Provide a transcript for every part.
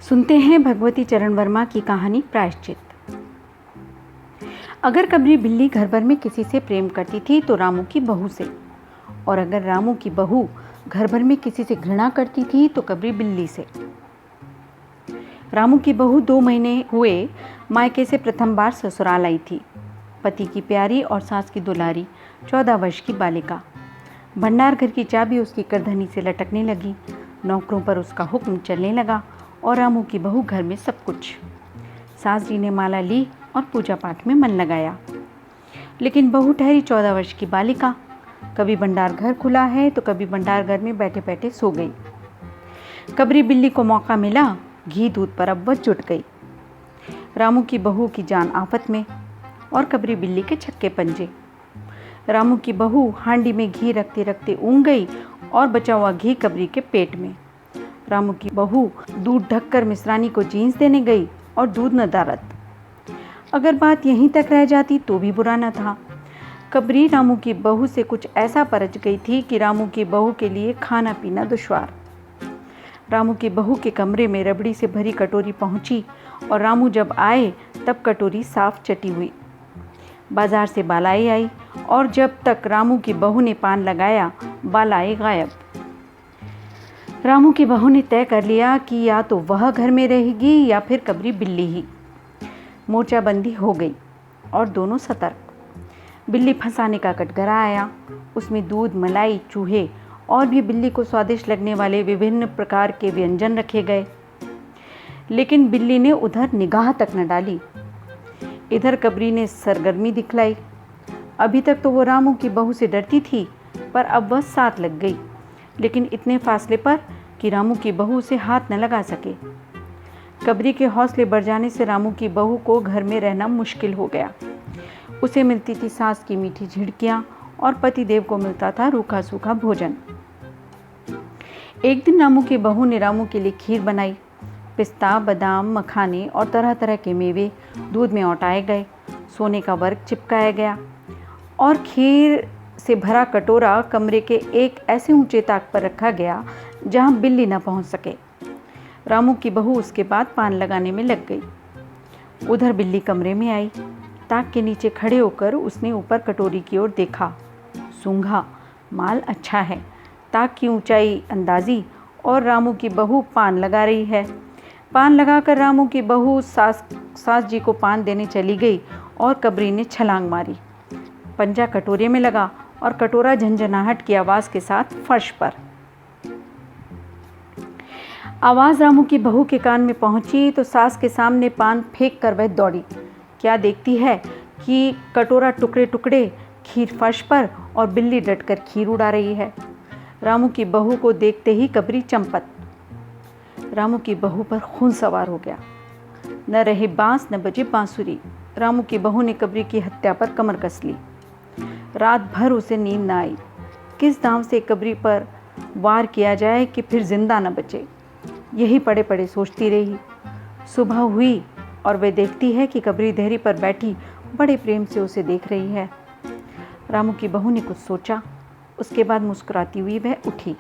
सुनते हैं भगवती चरण वर्मा की कहानी प्रायश्चित। अगर कबरी बिल्ली घर भर में किसी से प्रेम करती थी तो रामू की बहू से, और अगर रामू की बहू घर भर में किसी से घृणा करती थी तो कबरी बिल्ली से। रामू की बहू 2 महीने हुए मायके से प्रथम बार ससुराल आई थी। पति की प्यारी और सास की दुलारी 14 वर्ष की बालिका। भंडार घर की चाबी उसकी करधनी से लटकने लगी। नौकरों पर उसका हुक्म चलने लगा और रामू की बहू घर में सब कुछ। सास जी ने माला ली और पूजा पाठ में मन लगाया, लेकिन बहू ठहरी 14 वर्ष की बालिका। कभी भंडार घर खुला है तो कभी भंडार घर में बैठे बैठे सो गई। कबरी बिल्ली को मौका मिला, घी दूध पर अब वह जुट गई। रामू की बहू की जान आफत में और कबरी बिल्ली के छक्के पंजे। रामू की बहू हांडी में घी रखते रखते ऊँग गई और बचा हुआ घी कबरी के पेट में। रामू की बहू दूध ढककर मिश्रानी को जींस देने गई और दूध न दारत। अगर बात यहीं तक रह जाती तो भी बुरा न था। कबरी रामू की बहू से कुछ ऐसा परच गई थी कि रामू की बहू के लिए खाना पीना दुश्वार। रामू की बहू के कमरे में रबड़ी से भरी कटोरी पहुंची और रामू जब आए तब कटोरी साफ चटी हुई। बाजार से बालाई आई और जब तक रामू की बहू ने पान लगाया बालाई गायब। रामू की बहू ने तय कर लिया कि या तो वह घर में रहेगी या फिर कबरी बिल्ली ही। मोर्चाबंदी हो गई और दोनों सतर्क। बिल्ली फंसाने का कटघरा आया। उसमें दूध, मलाई, चूहे और भी बिल्ली को स्वादिष्ट लगने वाले विभिन्न प्रकार के व्यंजन रखे गए, लेकिन बिल्ली ने उधर निगाह तक न डाली। इधर कबरी ने सरगर्मी दिखलाई। अभी तक तो वो रामू की बहू से डरती थी, पर अब वह साथ लग गई, लेकिन इतने फासले पर कि रामू की बहू उसे हाथ न लगा सके। कबरी के हौसले बढ़ जाने से रामू की बहू को घर में रहना मुश्किल हो गया। उसे मिलती थी सास की मीठी झिड़कियाँ और पतिदेव को मिलता था रूखा सूखा भोजन। एक दिन रामू की बहू ने रामू के लिए खीर बनाई। पिस्ता, बादाम, मखाने और तरह तरह के मेवे दूध में औटाए गए। सोने का वर्क चिपकाया गया और खीर से भरा कटोरा कमरे के एक ऐसे ऊंचे ताक पर रखा गया जहां बिल्ली न पहुंच सके। रामू की बहू उसके बाद पान लगाने में लग गई। उधर बिल्ली कमरे में आई। ताक के नीचे खड़े होकर उसने ऊपर कटोरी की ओर देखा। सूंघा, माल अच्छा है। ताक की ऊंचाई अंदाजी और रामू की बहू पान लगा रही है। पान लगाकर रामू की बहू सास जी को पान देने चली गई और कबरी ने छलांग मारी। पंजा कटोरे में लगा और कटोरा झंझनाहट की आवाज के साथ फर्श पर। आवाज रामू की बहू के कान में पहुंची तो सास के सामने पान फेंक कर वह दौड़ी। क्या देखती है कि कटोरा टुकड़े टुकड़े, खीर फर्श पर और बिल्ली डटकर खीर उड़ा रही है। रामू की बहू को देखते ही कबरी चंपत। रामू की बहू पर खून सवार हो गया। न रहे बांस न बजे बांसुरी। रामू की बहू ने कबरी की हत्या पर कमर कस ली। रात भर उसे नींद न आई। किस दांव से कबरी पर वार किया जाए कि फिर जिंदा न बचे, यही पड़े पड़े सोचती रही। सुबह हुई और वे देखती है कि कबरी देहरी पर बैठी बड़े प्रेम से उसे देख रही है। रामू की बहू ने कुछ सोचा, उसके बाद मुस्कुराती हुई वह उठी।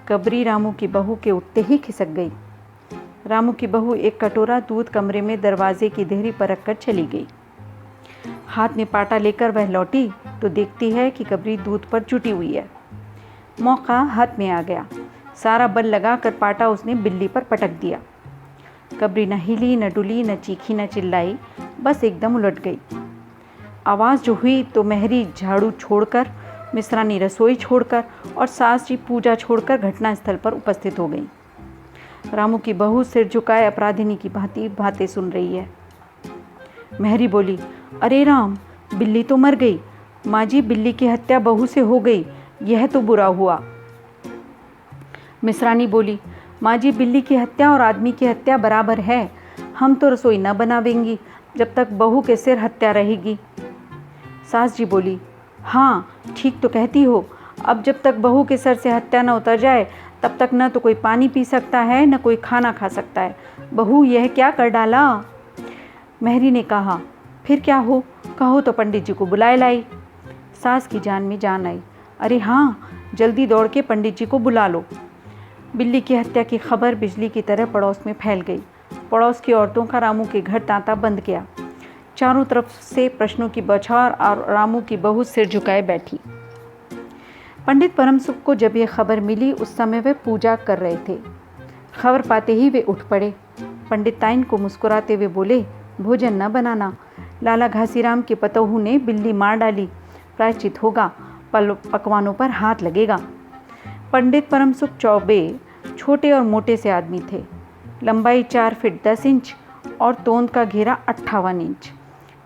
कबरी रामू की बहू के उठते ही खिसक गई। रामू की बहू एक कटोरा दूध कमरे में दरवाजे की देहरी पर रखकर चली गई। हाथ में पाटा लेकर वह लौटी तो देखती है कि कबरी दूध पर जुटी हुई है। मौका हाथ में आ गया। सारा बल लगाकर पाटा उसने बिल्ली पर पटक दिया। कबरी न हिली, न डुली, न चीखी, न चिल्लाई, बस एकदम उलट गई। आवाज़ जो हुई तो मेहरी झाड़ू छोड़कर, मिश्रानी रसोई छोड़कर और सास जी पूजा छोड़कर घटनास्थल पर उपस्थित हो गई। रामू की बहू सिर झुकाए अपराधिनी की भांति बातें सुन रही है। मेहरी बोली, अरे राम, बिल्ली तो मर गई। माँ जी, बिल्ली की हत्या बहू से हो गई, यह तो बुरा हुआ। मिश्रानी बोली, माँ जी, बिल्ली की हत्या और आदमी की हत्या बराबर है। हम तो रसोई न बनावेंगी जब तक बहू के सिर हत्या रहेगी। सास जी बोली, हाँ ठीक तो कहती हो। अब जब तक बहू के सर से हत्या न उतर जाए तब तक न तो कोई पानी पी सकता है न कोई खाना खा सकता है। बहू, यह क्या कर डाला। मेहरी ने कहा, फिर क्या हो, कहो तो पंडित जी को बुलाए लाई। सास की जान में जान आई। अरे हाँ, जल्दी दौड़ के पंडित जी को बुला लो। बिल्ली की हत्या की खबर बिजली की तरह पड़ोस में फैल गई। पड़ोस की औरतों का रामू के घर तांता बंद किया। चारों तरफ से प्रश्नों की बौछार और रामू की बहू सिर झुकाए बैठी। पंडित परम सुख को जब यह खबर मिली उस समय वे पूजा कर रहे थे। खबर पाते ही वे उठ पड़े। पंडित ताइन को मुस्कुराते हुए बोले, भोजन न बनाना, लाला घासीराम के पतोहू ने बिल्ली मार डाली, प्रायश्चित होगा, पकवानों पर हाथ लगेगा। पंडित परम सुख चौबे छोटे और मोटे से आदमी थे। लंबाई 4 फीट 10 इंच और तोंद का घेरा 58 इंच।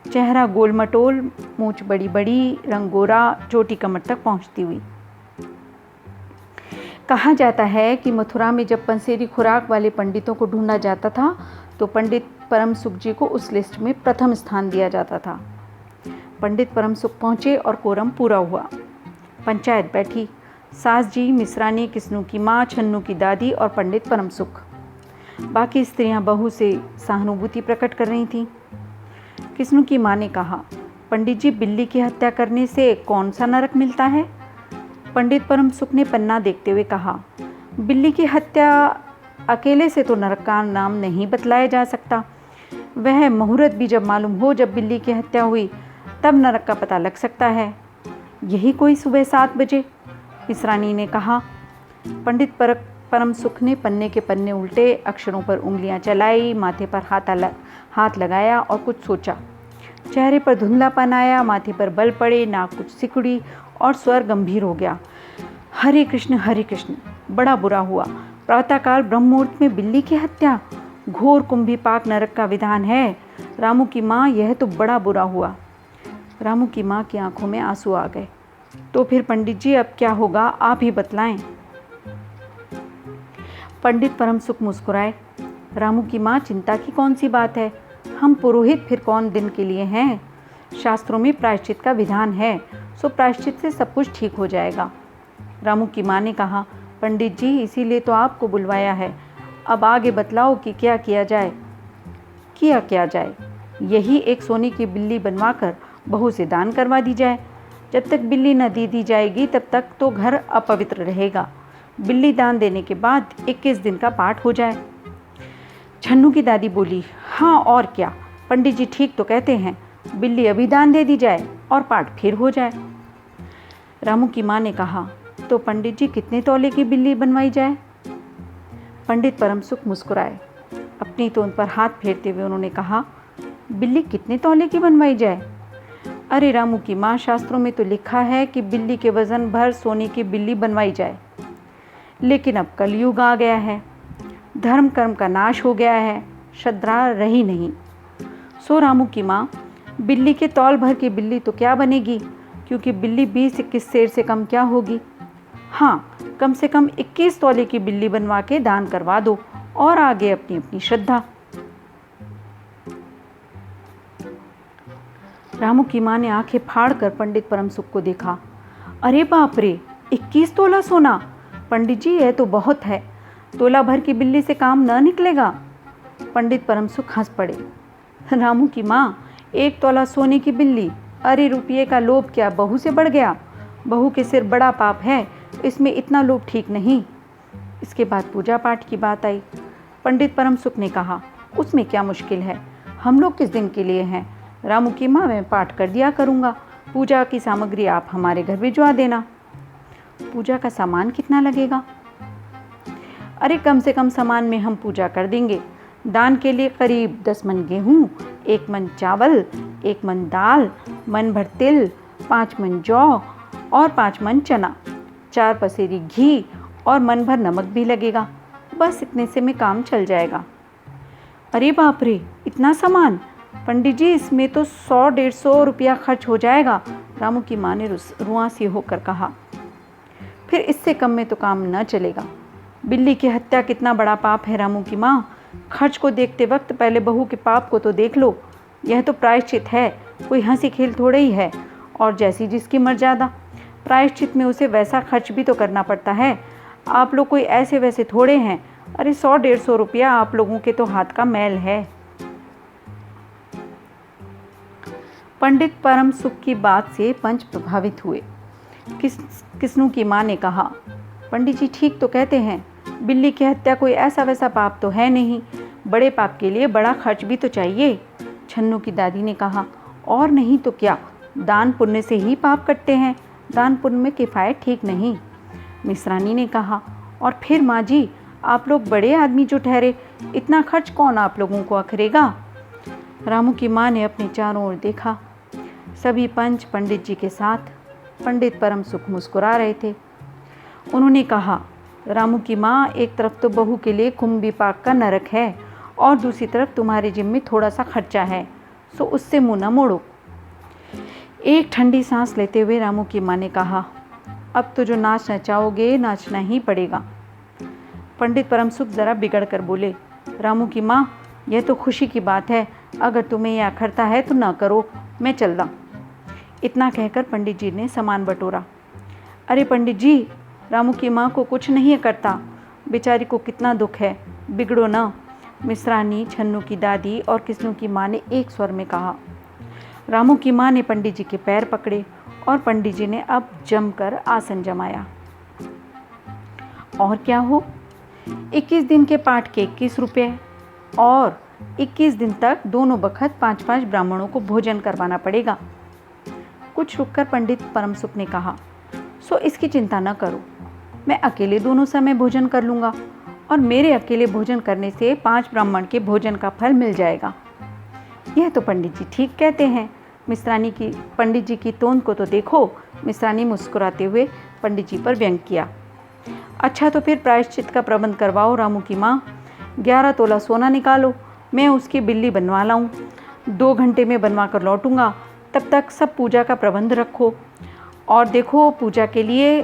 चेहरा गोल मटोल, मूंछ बड़ी बड़ी, रंग गोरा, चोटी कमर तक पहुंचती हुई। कहा जाता है कि मथुरा में जब पंसेरी खुराक वाले पंडितों को ढूंढा जाता था तो पंडित परम सुख जी को उस लिस्ट में प्रथम स्थान दिया जाता था। पंडित परम सुख पहुंचे और कोरम पूरा हुआ। पंचायत बैठी। सास जी, मिश्रानी, किस्नू की माँ, छन्नू की दादी और पंडित परम सुख। बाकी स्त्रियां बहू से सहानुभूति प्रकट कर रही थीं। किस्नू की माँ ने कहा, पंडित जी, बिल्ली की हत्या करने से कौन सा नरक मिलता है? पंडित परम सुख ने पन्ना देखते हुए कहा, बिल्ली की हत्या अकेले से तो नरक का नाम नहीं बतलाया जा सकता। वह मुहूर्त भी जब मालूम हो जब बिल्ली की हत्या हुई तब नरक का पता लग सकता है। यही कोई सुबह 7 बजे, मिश्रानी ने कहा। पंडित परम सुख ने पन्ने के पन्ने उल्टे, अक्षरों पर उंगलियां चलाई, माथे पर हाथ लगाया और कुछ सोचा। चेहरे पर धुंधलापन आया, माथे पर बल पड़े, नाक कुछ सिकुड़ी और स्वर गंभीर हो गया। हरे कृष्ण, बड़ा बुरा हुआ। प्रातःकाल ब्रह्म मुहूर्त में बिल्ली की हत्या, घोर कुंभीपाक नरक का विधान है। रामू की माँ, यह तो बड़ा बुरा हुआ। रामू की माँ की आंखों में आंसू आ गए। तो फिर पंडित जी अब क्या होगा, आप ही बतलाएं। पंडित परम सुख मुस्कुराए। रामू की माँ, चिंता की कौन सी बात है, हम पुरोहित फिर कौन दिन के लिए हैं। शास्त्रों में प्रायश्चित का विधान है, सो प्रायश्चित से सब कुछ ठीक हो जाएगा। रामू की माँ ने कहा, पंडित जी, इसीलिए तो आपको बुलवाया है। अब आगे बतलाओ कि क्या किया जाए। क्या जाए? यही एक सोने की बिल्ली बनवाकर बहू से दान करवा दी जाए। जब तक बिल्ली न दे दी जाएगी तब तक तो घर अपवित्र रहेगा। बिल्ली दान देने के बाद 21 दिन का पाठ हो जाए। छन्नू की दादी बोली, हाँ और क्या, पंडित जी ठीक तो कहते हैं, बिल्ली अभी दान दे दी जाए और पाठ फिर हो जाए। रामू की माँ ने कहा, तो पंडित जी कितने तौले की बिल्ली बनवाई जाए? पंडित परम सुख मुस्कुराए। अपनी तोंद पर हाथ फेरते हुए उन्होंने कहा, बिल्ली कितने तौले की बनवाई जाए? अरे रामू की माँ, शास्त्रों में तो लिखा है कि बिल्ली के वजन भर सोने की बिल्ली बनवाई जाए। लेकिन अब कलयुग आ गया है, धर्म कर्म का नाश हो गया है, श्रद्धा रही नहीं। सो रामू की माँ, बिल्ली के तौल भर की बिल्ली तो क्या बनेगी, क्योंकि बिल्ली 20-21 सेर से कम क्या होगी। हाँ, कम से कम 21 तौले की बिल्ली बनवा के दान करवा दो और आगे अपनी अपनी श्रद्धा। रामू की माँ ने आंखें फाड़ कर पंडित परम सुख को देखा। अरे बाप रे, 21 तोला सोना! पंडित जी, यह तो बहुत है। तोला भर की बिल्ली से काम न निकलेगा। पंडित परम सुख हंस पड़े। रामू की माँ, 1 तोला सोने की बिल्ली, अरे रुपये का लोभ क्या बहू से बढ़ गया? बहू के सिर बड़ा पाप है, इसमें इतना लोभ ठीक नहीं। इसके बाद पूजा पाठ की बात आई। पंडित परम सुख ने कहा, उसमें क्या मुश्किल है, हम लोग किस दिन के लिए हैं। रामू की माँ, मैं पाठ कर दिया करूँगा, पूजा की सामग्री आप हमारे घर भिजवा देना। पूजा का सामान कितना लगेगा? अरे कम से कम सामान में हम पूजा कर देंगे। दान के लिए करीब 10 मन गेहूँ, 1 मन चावल, 1 मन दाल, मन भर तिल, 5 मन जौ और 5 मन चना, 4 पसेरी घी और मन भर नमक भी लगेगा। बस इतने से में काम चल जाएगा। अरे बाप रे, इतना सामान! पंडित जी, इसमें तो 100-150 रुपया खर्च हो जाएगा। रामू की माँ ने रुआंसी होकर कहा। फिर इससे कम में तो काम न चलेगा। बिल्ली की हत्या कितना बड़ा पाप है रामू की माँ। खर्च को देखते वक्त पहले बहू के पाप को तो देख लो। यह तो प्रायश्चित है, कोई हंसी खेल थोड़े ही है। और जैसी जिसकी मर्यादा, प्रायश्चित में उसे वैसा खर्च भी तो करना पड़ता है। आप लोग कोई ऐसे वैसे थोड़े हैं। अरे 100-150 रुपया आप लोगों के तो हाथ का मैल है। पंडित परम सुख की बात से पंच प्रभावित हुए। किस्नू की माँ ने कहा, पंडित जी ठीक तो कहते हैं, बिल्ली की हत्या कोई ऐसा वैसा पाप तो है नहीं, बड़े पाप के लिए बड़ा खर्च भी तो चाहिए। छन्नू की दादी ने कहा, और नहीं तो क्या, दान पुण्य से ही पाप कटते हैं, दान पुण्य में किफ़ायत ठीक नहीं। मिश्रानी ने कहा, और फिर माँ जी, आप लोग बड़े आदमी जो ठहरे, इतना खर्च कौन आप लोगों को अखरेगा। रामू की माँ ने अपने चारों ओर देखा। सभी पंच पंडित जी के साथ। पंडित परम सुख मुस्कुरा रहे थे। उन्होंने कहा, रामू की माँ, एक तरफ तो बहू के लिए कुंभी पाक का नरक है और दूसरी तरफ तुम्हारे जिम में थोड़ा सा खर्चा है, सो उससे मुँह न मोड़ो। एक ठंडी सांस लेते हुए रामू की माँ ने कहा, अब तो जो नाचना चाहोगे नाचना ही पड़ेगा। पंडित परम सुख ज़रा बिगड़ कर बोले, रामू की माँ, यह तो खुशी की बात है, अगर तुम्हें यह अखरता है तो ना करो, मैं चल रहा। इतना कहकर पंडित जी ने सामान बटोरा। अरे पंडित जी, रामू की माँ को कुछ नहीं करता, बेचारी को कितना दुख है, बिगड़ो ना। मिश्रानी, छन्नू की दादी और किस्नू की माँ ने एक स्वर में कहा। रामू की माँ ने पंडित जी के पैर पकड़े और पंडित जी ने अब जमकर आसन जमाया। और क्या हो, 21 दिन के पाठ के 21 रुपये और 21 दिन तक दोनों बखत 5-5 ब्राह्मणों को भोजन करवाना पड़ेगा। कुछ रुककर पंडित परम सुख ने कहा, सो इसकी चिंता न करो, मैं अकेले दोनों समय भोजन कर लूँगा और मेरे अकेले भोजन करने से 5 ब्राह्मण के भोजन का फल मिल जाएगा। यह तो पंडित जी ठीक कहते हैं। मिश्रानी की पंडित जी की तोंद को तो देखो। मिश्रानी मुस्कुराते हुए पंडित जी पर व्यंग किया। अच्छा तो फिर प्रायश्चित का प्रबंध करवाओ रामू की माँ। 11 तोला सोना निकालो, मैं उसकी बिल्ली बनवा लाऊं। 2 घंटे में बनवा कर लौटूंगा, तब तक सब पूजा का प्रबंध रखो। और देखो पूजा के लिए।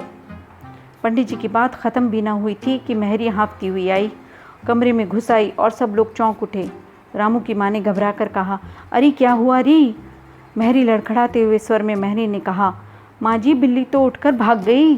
पंडित जी की बात ख़त्म भी ना हुई थी कि मेहरी हाँफती हुई आई, कमरे में घुस आई और सब लोग चौंक उठे। रामू की माँ ने घबरा कर कहा, अरे क्या हुआ री? मेहरी लड़खड़ाते हुए स्वर में मेहरी ने कहा, माँ जी, बिल्ली तो उठकर भाग गई।